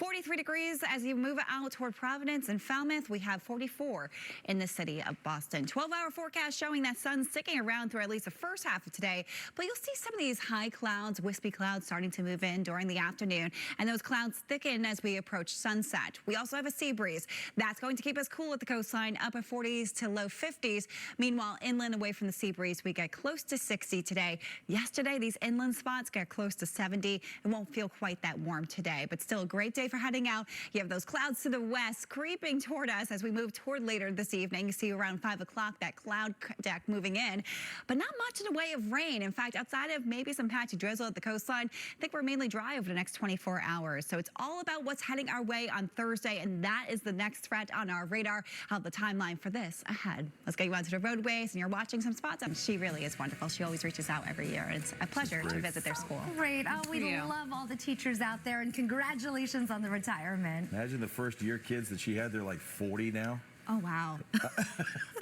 43 degrees as you move out toward Providence and Falmouth. We have 44 in the city of Boston. 12-hour forecast showing that sun sticking around through at least the first half of today. But you'll see some of these high clouds, wispy clouds starting to move in during the afternoon. And those clouds thicken as we approach sunset. We also have a sea breeze. That's going to keep us cool at the coastline, upper 40s to low 50s. Meanwhile, inland away from the sea breeze, we get close to 60 today. Yesterday, these inland spots get close to 70. It won't feel quite that warm today, but still a great day for heading out. You have those clouds to the west creeping toward us as we move toward later this evening. You see around 5 o'clock that cloud deck moving in, but not much in the way of rain. In fact, outside of maybe some patchy drizzle at the coastline, I think we're mainly dry over the next 24 hours. So it's all about what's heading our way on Thursday, and that is the next threat on our radar. I'll have the timeline for this ahead. Let's get you onto the roadways, and you're watching some spots. And she really is wonderful. She always reaches out every year. It's a pleasure to visit their school. Great. Oh, we love all the teachers out there, and congratulations on the retirement. Imagine the first year kids that she had, they're like 40 now. Oh, wow.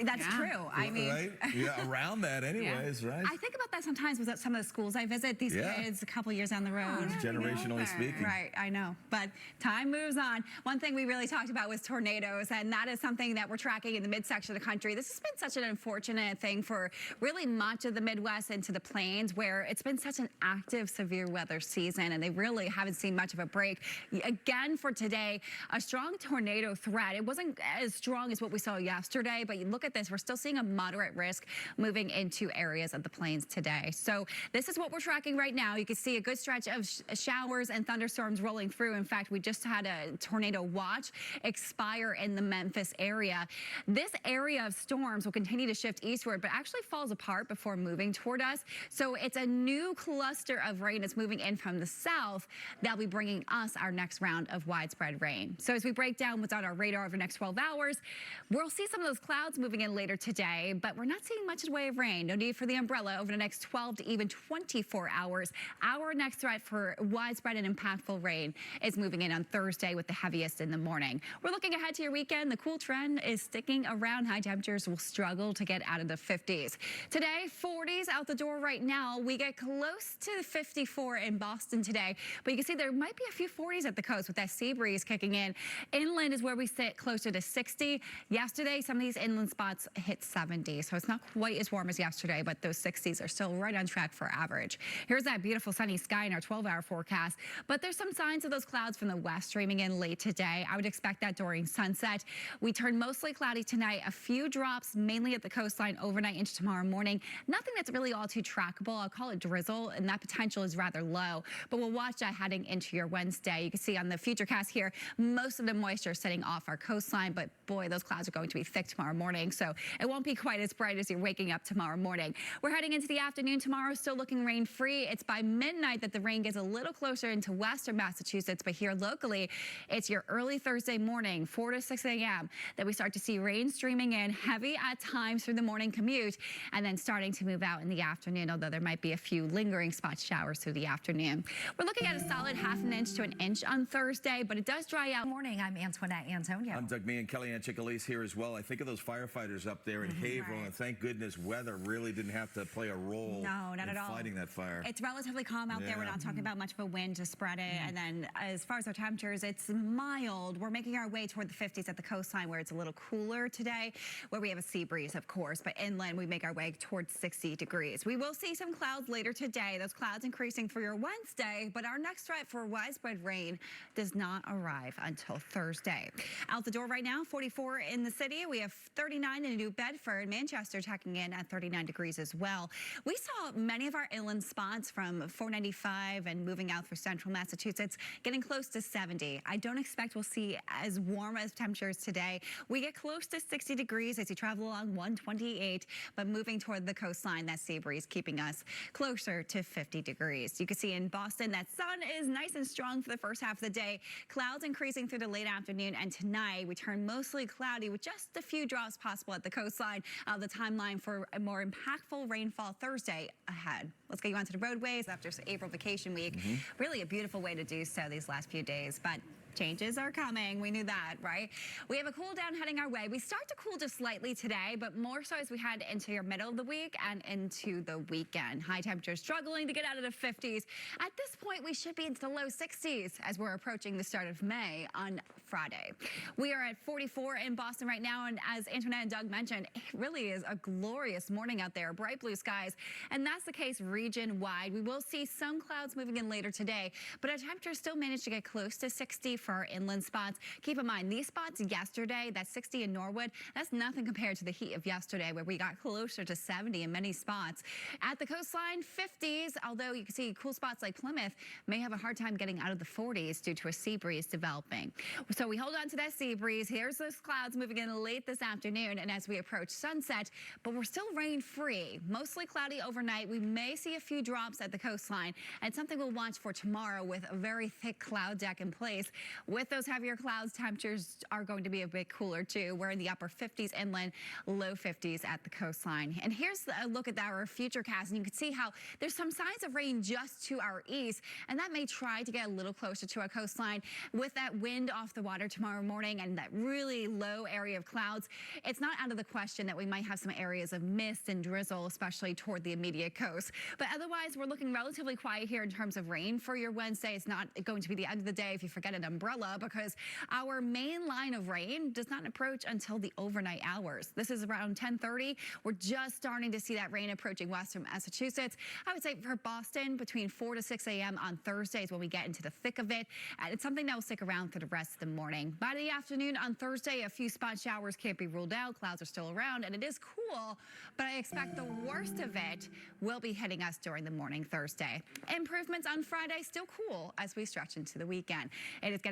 That's true. I mean, right? Yeah, around that anyways, right? I think about that sometimes with some of the schools I visit. These kids a couple years down the road. Generationally speaking. Right, I know. But time moves on. One thing we really talked about was tornadoes, and that is something that we're tracking in the midsection of the country. This has been such an unfortunate thing for really much of the Midwest into the plains, where it's been such an active, severe weather season, and they really haven't seen much of a break. Again, for today, a strong tornado threat. It wasn't as strong as what we saw yesterday, but you look at this, we're still seeing a moderate risk moving into areas of the plains today. So this is what we're tracking right now. You can see a good stretch of showers and thunderstorms rolling through. In fact, we just had a tornado watch expire in the Memphis area. This area of storms will continue to shift eastward, but actually falls apart before moving toward us. So it's a new cluster of rain that's moving in from the south that'll be bringing us our next round of widespread rain. So as we break down what's on our radar over the next 12 hours, we'll see some of those clouds moving in later today, but we're not seeing much in the way of rain. No need for the umbrella over the next 12 to even 24 hours. Our next threat for widespread and impactful rain is moving in on Thursday with the heaviest in the morning. We're looking ahead to your weekend. The cool trend is sticking around. High temperatures will struggle to get out of the 50s. Today, 40s out the door right now. We get close to 54 in Boston today, but you can see there might be a few 40s at the coast with that sea breeze kicking in. Inland is where we sit closer to 60. Yesterday, some of these inland spots hit 70, so it's not quite as warm as yesterday, but those 60s are still right on track for average. Here's that beautiful sunny sky in our 12-hour forecast, but there's some signs of those clouds from the west streaming in late today. I would expect that during sunset. We turn mostly cloudy tonight. A few drops, mainly at the coastline overnight into tomorrow morning. Nothing that's really all too trackable. I'll call it drizzle, and that potential is rather low, but we'll watch that heading into your Wednesday. You can see on the futurecast here, most of the moisture is sitting off our coastline, but boy, those clouds are going to be thick tomorrow morning, so it won't be quite as bright as you're waking up tomorrow morning. We're heading into the afternoon tomorrow, still looking rain-free. It's by midnight that the rain gets a little closer into western Massachusetts, but here locally, it's your early Thursday morning, 4 to 6 a.m., that we start to see rain streaming in, heavy at times through the morning commute, and then starting to move out in the afternoon, although there might be a few lingering spot showers through the afternoon. We're looking at a solid ½ an inch to an inch on Thursday, but it does dry out. Good morning, I'm Antoinette Antonio. I'm Doug Mee and Kelly Ann Cicalese here as well. I think of those firefighters up there in Haverhill, and thank goodness weather really didn't have to play a role in fighting that fire. It's relatively calm out there. We're not talking about much of a wind to spread it. And then as far as our temperatures, it's mild. We're making our way toward the 50s at the coastline where it's a little cooler today, where we have a sea breeze, of course. But inland, we make our way towards 60 degrees. We will see some clouds later today. Those clouds increasing for your Wednesday, but our next threat for widespread rain does not arrive until Thursday. Out the door right now, 44 in the city. We have 39 in New Bedford. Manchester checking in at 39 degrees as well. We saw many of our inland spots from 495 and moving out through central Massachusetts getting close to 70. I don't expect we'll see as warm as temperatures today. We get close to 60 degrees as you travel along 128, but moving toward the coastline, that sea breeze keeping us closer to 50 degrees. You can see in Boston that sun is nice and strong for the first half of the day. Clouds increasing through the late afternoon, and tonight we turn mostly cloudy with just a few drops possible at the coastline. The timeline for a more impactful rainfall Thursday ahead. Let's get you onto the roadways after April vacation week. Really a beautiful way to do so these last few days, but Changes are coming. We knew that, right? We have a cool down heading our way. We start to cool just slightly today, but more so as we head into your middle of the week and into the weekend. High temperatures struggling to get out of the 50s. At this point, we should be into the low 60s as we're approaching the start of May on Friday. We are at 44 in Boston right now, and as Antoinette and Doug mentioned, it really is a glorious morning out there. Bright blue skies, and that's the case region-wide. We will see some clouds moving in later today, but our temperatures still managed to get close to 60 for our inland spots. Keep in mind, these spots yesterday, that 60 in Norwood, that's nothing compared to the heat of yesterday where we got closer to 70 in many spots. At the coastline, 50s, although you can see cool spots like Plymouth may have a hard time getting out of the 40s due to a sea breeze developing. So we hold on to that sea breeze. Here's those clouds moving in late this afternoon and as we approach sunset, but we're still rain-free. Mostly cloudy overnight. We may see a few drops at the coastline, and something we'll watch for tomorrow with a very thick cloud deck in place. With those heavier clouds, temperatures are going to be a bit cooler too. We're in the upper 50s inland, low 50s at the coastline. And here's a look at our futurecast, and you can see how there's some signs of rain just to our east, and that may try to get a little closer to our coastline. With that wind off the water tomorrow morning and that really low area of clouds, it's not out of the question that we might have some areas of mist and drizzle, especially toward the immediate coast. But otherwise, we're looking relatively quiet here in terms of rain for your Wednesday. It's not going to be the end of the day if you forget an umbrella, because our main line of rain does not approach until the overnight hours. This is around 10:30. We're just starting to see that rain approaching western Massachusetts. I would say for Boston, between 4 to 6 a.m. on Thursday is when we get into the thick of it. And it's something that will stick around for the rest of the morning. By the afternoon on Thursday, a few spot showers can't be ruled out. Clouds are still around, and it is cool, but I expect the worst of it will be hitting us during the morning Thursday. Improvements on Friday, still cool as we stretch into the weekend. It is getting